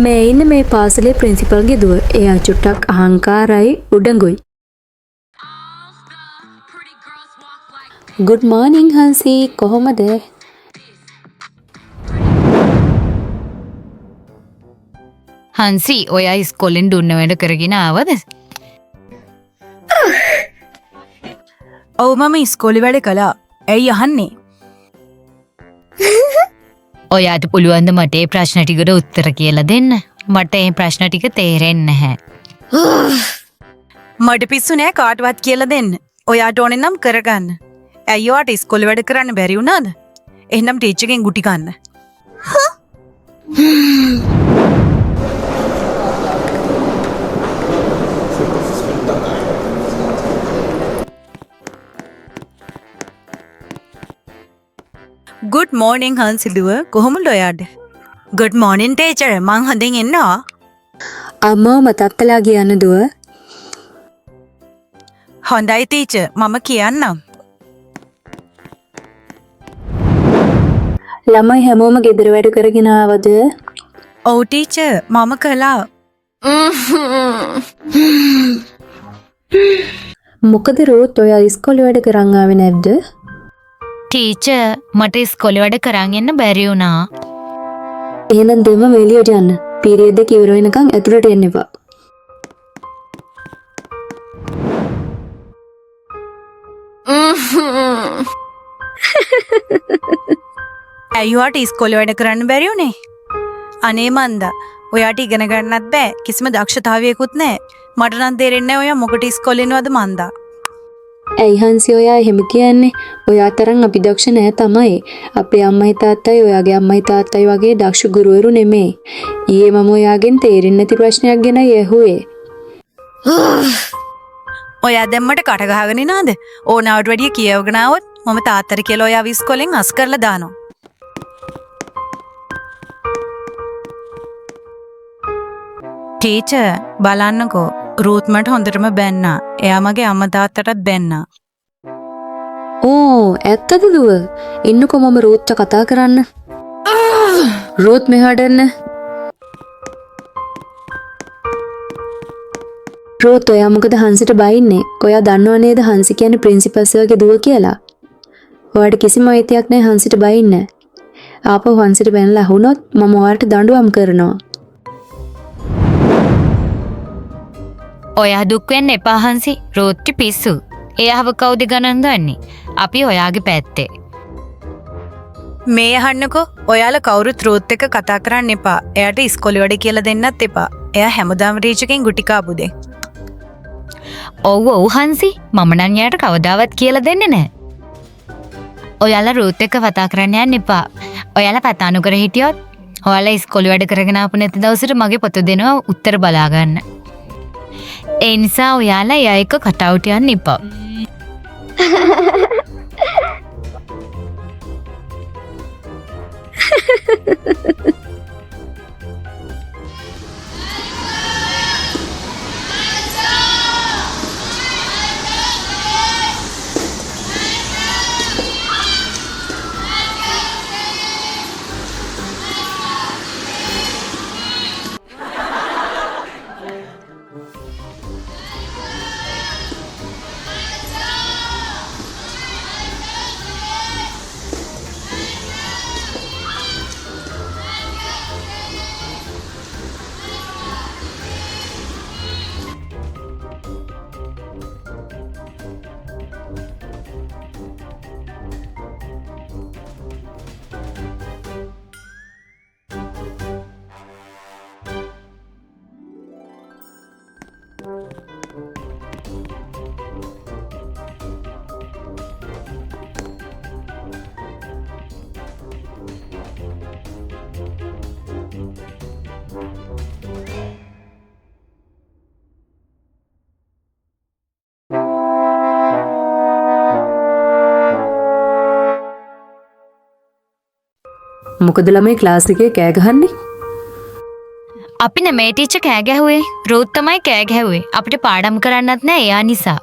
මේ ඉන්න මේ පාසලේ ප්‍රින්සිපල්ගේ දුව. එයා චුට්ටක් අහංකාරයි උඩඟුයි. good morning හංසි කොහොමද? හංසි ඔයා ඉස්කෝලෙන් දුන්න වැඩ කරගෙන ආවද? ඔව් මම ඉස්කෝලේ වැඩ කළා. ඇයි අහන්නේ? ඔයාට පුළුවන්ද මට ඒ ප්‍රශ්න ටිකට උත්තර කියලා දෙන්න? මට ඒ ප්‍රශ්න ටික තේරෙන්නේ නැහැ. මට පිස්සු නෑ කාටවත් කියලා දෙන්න. ඔයාට ඕනේ නම් කරගන්න. ඇයි ඔයාට ඉස්කෝලේ වැඩ කරන්න බැරි වුණාද? එහෙනම් ටීචර්ගෙන් ගුටි කන්න. good morning හංසිලුව කොහොමද ඔයාට? good morning teacher මං හොඳින් ඉන්නවා. අම්මා මතක් කළා කියන්න දුව. හොඳයි teacher මම කියන්නම්. ළමයි හැමෝම ගෙදර වැඩ කරගෙන ආවද? ඔව් teacher මම කළා. මොකද රෝත් ඔයා ඉස්කෝලේ වැඩ කරන් ආවේ නැද්ද? ටීචර් මට ඉස්කෝලේ වැඩ කරන් යන්න බැරි වුණා. එහෙනම් දෙන්නම එළියට යන්න. පීරියඩ් එක ඉවර වෙනකන් ඇතුළට එන්න එපා. ඇයි ඔයාට ඉස්කෝලේ වැඩ කරන්න බැරි වුණේ? අනේ මන්දා ඔයාට ඉගෙන ගන්නත් බෑ කිසිම දක්ෂතාවයකුත් නැහැ. මට නම් තේරෙන්නේ නැහැ ඔයා මොකට ඉස්කෝලේ යනවද මන්දා. ඇයි හංසි ඔයා එහෙම කියන්නේ? ඔයා තරම් අපි දක්ෂ නෑ තමයි. අපේ අම්මයි තාත්තයි ඔයාගේ අම්මයි තාත්තයි වගේ දක්ෂ ගුරුවරු නෙමෙයි. ඊයේ මම ඔයාගෙන් තේරෙන්නේ නැති ප්‍රශ්නයක් ගැනයි ඇහුවේ. ඔයා දැන් මට කට ගහගෙන ඉනාද? ඕනාවට වැඩිය කියවගෙන ආවොත් මම තාත්තට කියලා ඔයාව ඉස්කෝලෙන් අස් කරලා දානවා. ටීචර් බලන්නකෝ රූත් මට හොඳටම බැන්නා. එයා මගේ අම්මා තාත්තටත් බැන්නා. ඕ ඇත්තද දුව? ඉන්නකෝ මම රූත්ට කතා කරන්න. රූත් මෙහාට එන්න. රූත් ඔයා මොකද හංසිට බයින්නේ? ඔයා දන්නව නේද හංසි කියන්නේ ප්‍රින්සිපල් සර්ගේ දුව කියලා? ඔයාට කිසිම අයිතියක් නැහැ හංසිට බයින්න. ආපහු හංසිට බැනලා අහුනොත් මම ඔයාලට දඬුවම් කරනවා. ඔයා දුක් වෙන්න එපා හංසි. රෝත්ටි පිස්සු. එයාව කවුද ගණන් ගන්නේ? අපි ඔයාගේ පැත්තේ. මේ අහන්නකෝ ඔයාලා කවුරුත් රූත් එක්ක කතා කරන්න එපා. එයාට ඉස්කෝලේ වැඩ කියලා දෙන්නත් එපා. එයා හැමදාම ටීචර්ගෙන් ගුටි කාපුදේ. ඔව් ඔව් හංසි. මම නම් එයාට කවදාවත් කියලා දෙන්නේ නැහැ. ඔයාලා රූත් එක්ක කතා කරන්න යන්න එපා. ඔයාලා කතා නොකර හිටියොත් ඔයාලා ඉස්කෝලේ වැඩ කරගෙන ආපු නැති දවසට මගේ පොත දෙනවා උත්තර බලා ගන්න. ඒ නිසා ඔයාලා එයා එක්ක කටවුට් යන්න එපා. මොකද ළමයි ක්ලාස් එකේ කෑ ගහන්නේ? අපි නෙමේ ටීචර් කෑ ගැහුවේ. රූත් තමයි කෑ ගැහුවේ. අපිට පාඩම් කරන්නත් නෑ එයා නිසා.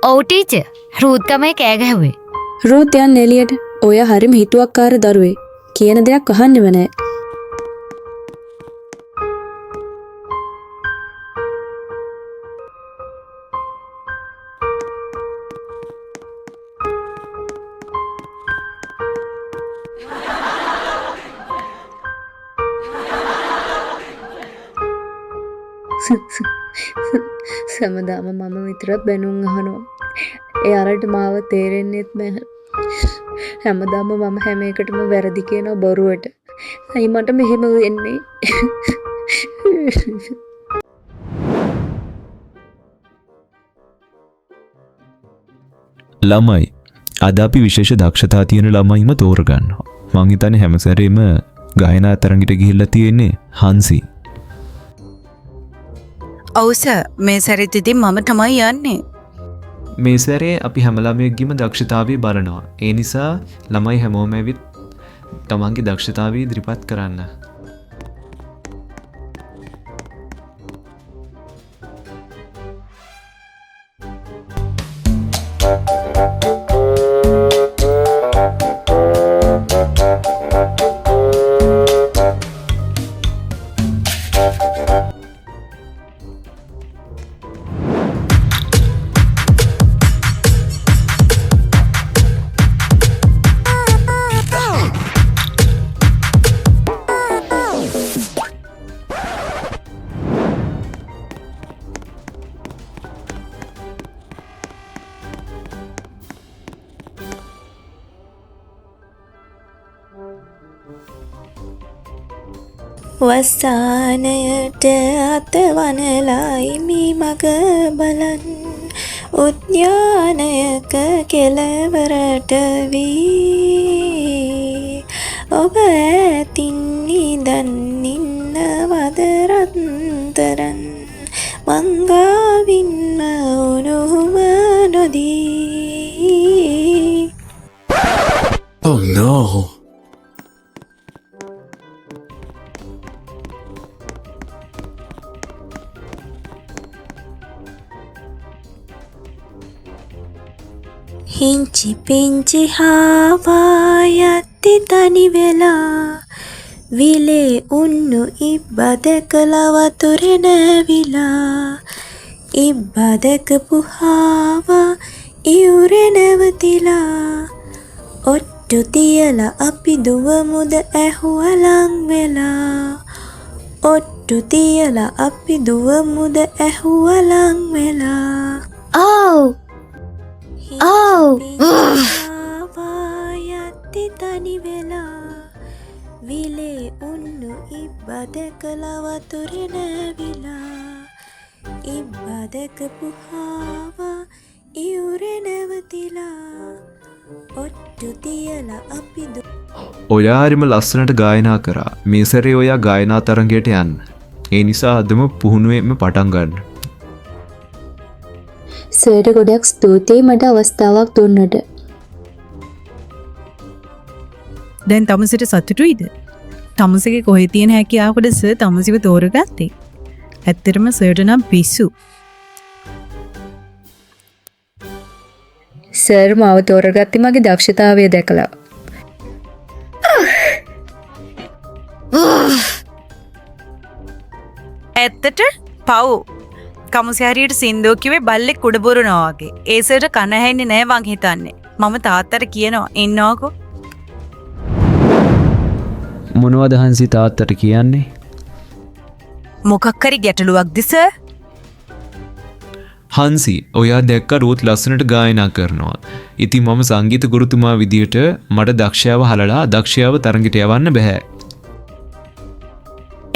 ඔව් ටීචර්. රූත් තමයි කෑ ගැහුවේ. රූත් යන්න එළියට. ඔය හරිම හිතුවක්කාර දරුවෙක්. කියන දෙයක් අහන්නෙම නෑ. සමදාම මම විතරක් බැනුම් අහනවා. ඒ අරට මාව තේරෙන්නෙත් නැහැ. හැමදාම මම හැම එකටම වැරදි කියනවා බොරුවට. අයි මට මෙහෙම වෙන්නේ. ළමයි අද අපි විශේෂ දක්ෂතා තියෙන ළමයිම තෝරගන්නවා. මං හිතන්නේ හැම සැරේම ගායනා තරඟට ගිහිල්ලා තියෙන්නේ හන්සි. ඔව් සර් මේ සැරේත් ඉතින් මම තමයි යන්නේ. මේ සැරේ අපි හැම ළමයෙක්ගේම දක්ෂතාවය බලනවා. ඒ නිසා ළමයි හැමෝම ඇවිත් තමන්ගේ දක්ෂතාවය ඉදිරිපත් කරන්න. වස්සානයට අතවනලයි මේ මග බලන් උද්‍යානයක කෙළවරට වී ඔබ ඇතින් නිදන් ඉන්නවද රත්තරන් මංගාවින්ම උණුහුම නොදී. Oh no. හිංචි පිංචි හාවායත්ති තනි වෙලා විලේ උන්නු ඉබ්බදකල වතුරෙ නැවිලා ඉබ්බදකපු හාවා ඉවුරෙ නැවතිලා ඔට්ටු තියලා අපි දුවමුද ඇහුවලං වෙලා ඔට්ටු තියලා අපි දුවමුද ඇහුවලං වෙලා. ඔව් ඔව් ආවායත්ති තනි වෙලා විලේ උන්නු ඉබ්බදකල වතුරෙ නැවිලා ඉබ්බදකපු හාවා ඉවුරෙ නැවතිලා ඔට්ටු තියලා අපි ඔයා හරිම ලස්සනට ගායනා කරා. මේ සැරේ ඔයා ගායනා තරඟයට යන්න. ඒ නිසා අදම පුහුණුවෙන්ම පටන් ගන්න. සර්ට ගොඩක් ස්තුතියි මට අවස්ථාවක් දුන්නට. දැන් තමුසිට සතුටුයිද? තමුසගේ කොහෙ තියෙන හැකියාවකට සර් තමුසිව තෝරගත්තේ. ඇත්තටම සර්ට නම් පිස්සු. සර් මාව තෝරගත්තේ මගේ දක්ෂතාවය දැකලා. ඇත්තට පව් කමුසේ හරියට සින්දුව කිව්වේ බල්ලෙක් කුඩ බොරනවා වගේ. ඒ සර්ට කන ඇහෙන්නේ නැහැ මං හිතන්නේ. මම තාත්තට කියනවා ඉන්නවකෝ. මොනවද හන්සි තාත්තට කියන්නේ? මොකක් හරි ගැටලුවක්ද සර්? හන්සි ඔයා දැක්ක රූත් ලස්සනට ගායනා කරනවා. ඉතින් මම සංගීත ගුරුතුමා විදියට මට දක්ෂයාව හලලා දක්ෂයාව තරඟට යවන්න බෑ.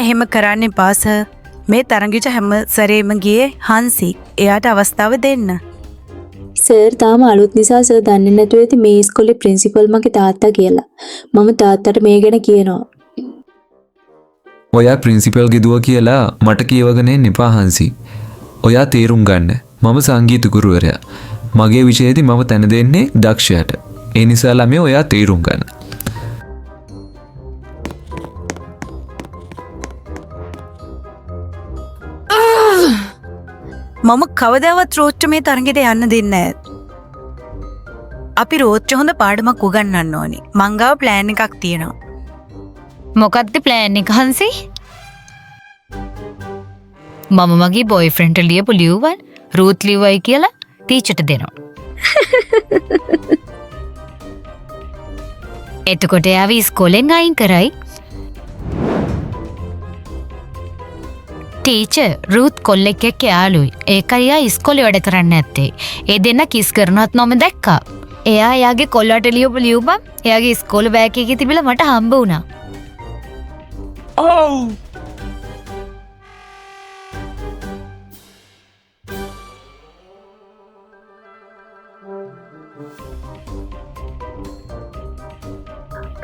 එහෙම කරන්න එපා සර්. මේ තරඟිට හැම සැරේම ගියේ හන්සි. එයාට අවස්ථාව දෙන්න. සර් තාම අලුත් නිසා සර් දන්නේ නැතුව ඇති මේ ඉස්කෝලේ ප්‍රින්සිපල් මගේ තාත්තා කියලා. මම තාත්තට මේ ගැන කියනවා. ඔයා ප්‍රින්සිපල් ගෙදුව කියලා මට කියවගෙන එන්න එපා හන්සි. ඔයා තේරුම් ගන්න. මම සංගීත ගුරුවරයා. මගේ විෂයේදී මම තැන දෙන්නේ දක්ෂයාට. ඒ නිසා ළමයි ඔයා තේරුම් ගන්න. මම කවදාවත් රෝච්ච මේ තරගෙට යන්න දෙන්නේ නැහැ. අපි රෝච්ච හොඳ පාඩමක් උගන්වන්න ඕනේ. මං ගාව ප්ලෑන් එකක් තියෙනවා. මොකක්ද ප්ලෑන් එක හන්සි? මම මගේ බොයිෆ්‍රෙන්ඩ්ට ලියපු ලියුමන් රූත් ලිව්වයි කියලා ටීචර්ට දෙනවා. එතකොට එයාව ඉස්කෝලෙන් අයින් කරයි. ටීචර් රූත් කොල්ලෙක් එක්ක යාළුයි. ඒකයි එයා ඉස්කෝලේ වැඩ කරන්න නැත්තේ. ඒ දෙන්න කිස් කරනවත් මම දැක්කා. එයා එයාගේ කොල්ලට ලියපු ලියුමන් එයාගේ ඉස්කෝලේ බෑග් එකේ තිබිලා මට හම්බ වුණා.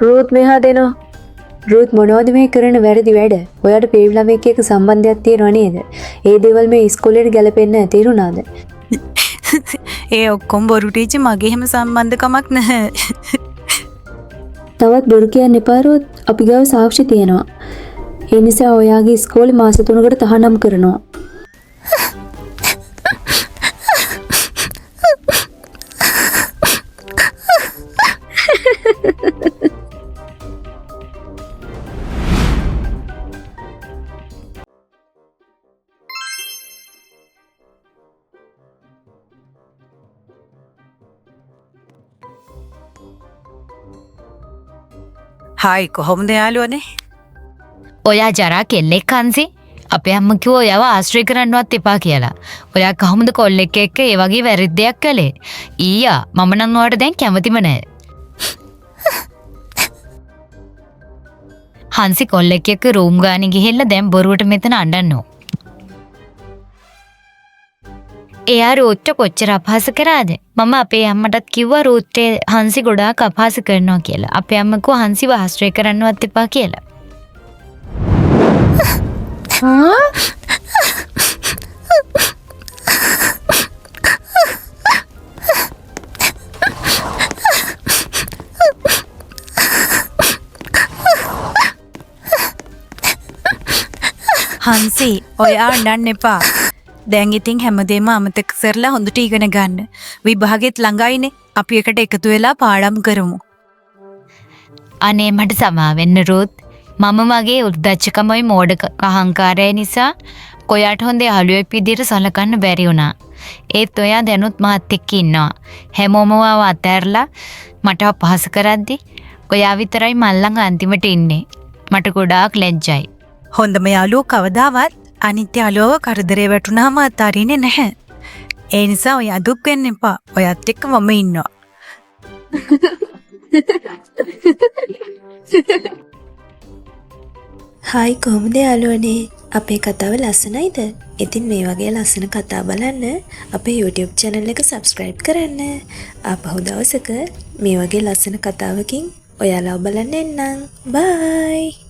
රූත් මෙහා දෙනවා. රූත් මොනවද මේ කරන වැරදි වැඩ? ඔයාට පේවි ළමෙක් එක්ක සම්බන්ධයක් තියෙනව නේද? ඒ දේවල් මේ ඉස්කෝලේට ගැලපෙන්නේ නැහැ තේරුණාද? ඒ ඔක්කොම බොරු ටීචර් මගේ හැම සම්බන්ධකමක් නැහැ. තවත් බොරු කියන්න එපා රූත්. අපි ගාව සාක්ෂි තියෙනවා. ඒ නිසා ඔයාගේ ඉස්කෝලේ මාස 3කට තහනම් කරනවා. හායි කොහොමද යාළුවනේ? ඔයා ජරා කෙල්ලෙක් හන්සි. අපේ අම්ම කිව්වා ඔයාව ආශ්‍රය කරන්නවත් එපා කියලා. ඔයා කොහොමද කොල්ලෙක් එක්ක ඒ වගේ වැරද්දයක් කළේ? ඊයා මම නම් ඔයාට දැන් කැමතිම නැහැ. හන්සි කොල්ලෙක් එක්ක රූම් ගානේ ගිහිල්ලා දැන් බොරුවට මෙතන අඬන්නෝ. එයා රෝත්ට කොච්චර අපහාස කරාද? මම අපේ අම්මටත් කිව්වා රෝත්ට හන්සි ගොඩාක් අපහාස කරනවා කියලා. අපේ අම්ම කිව්වා හන්සිව ආශ්‍රය කරන්නවත් එපා කියලා. හන්සි ඔයා අඬන්න එපා. දැන් ඉතින් හැමදේම අමතක කරලා හොඳට ඉගෙන ගන්න. විභාගෙත් ළඟයිනේ. අපි එකට එකතු වෙලා පාඩම් කරමු. අනේ මට සමා වෙන්න රෝත්. මම මගේ උද්දච්චකමයි මෝඩ අහංකාරය නිසා කොයාට හොඳ යාළුවෙක් විදියට සලකන්න බැරි වුණා. ඒත් ඔයා දැනුත් මාත් එක්ක ඉන්නවා. හැමෝම මාව අතහැරලා මට අපහාස කරද්දි ඔයා විතරයි මල් ළඟ අන්තිමට ඉන්නේ. මට ගොඩාක් ලැජ්ජයි. හොඳම යාළුවෝ කවදාවත් අනිත් යාළුවව කරදරේ වැටුනහම අතාරින්නේ නැහැ. ඒ නිසා ඔයා දුක් වෙන්න එපා. ඔයත් එක්ක මම ඉන්නවා. හායි කොහොමද යාළුවනේ? අපේ කතාව ලස්සනයිද? ඉතින් මේ වගේ ලස්සන කතා බලන්න අපේ YouTube channel එක subscribe කරන්න. ආපහු දවසක මේ වගේ ලස්සන කතාවකින් ඔයාලව බලන්න එන්නම්. bye.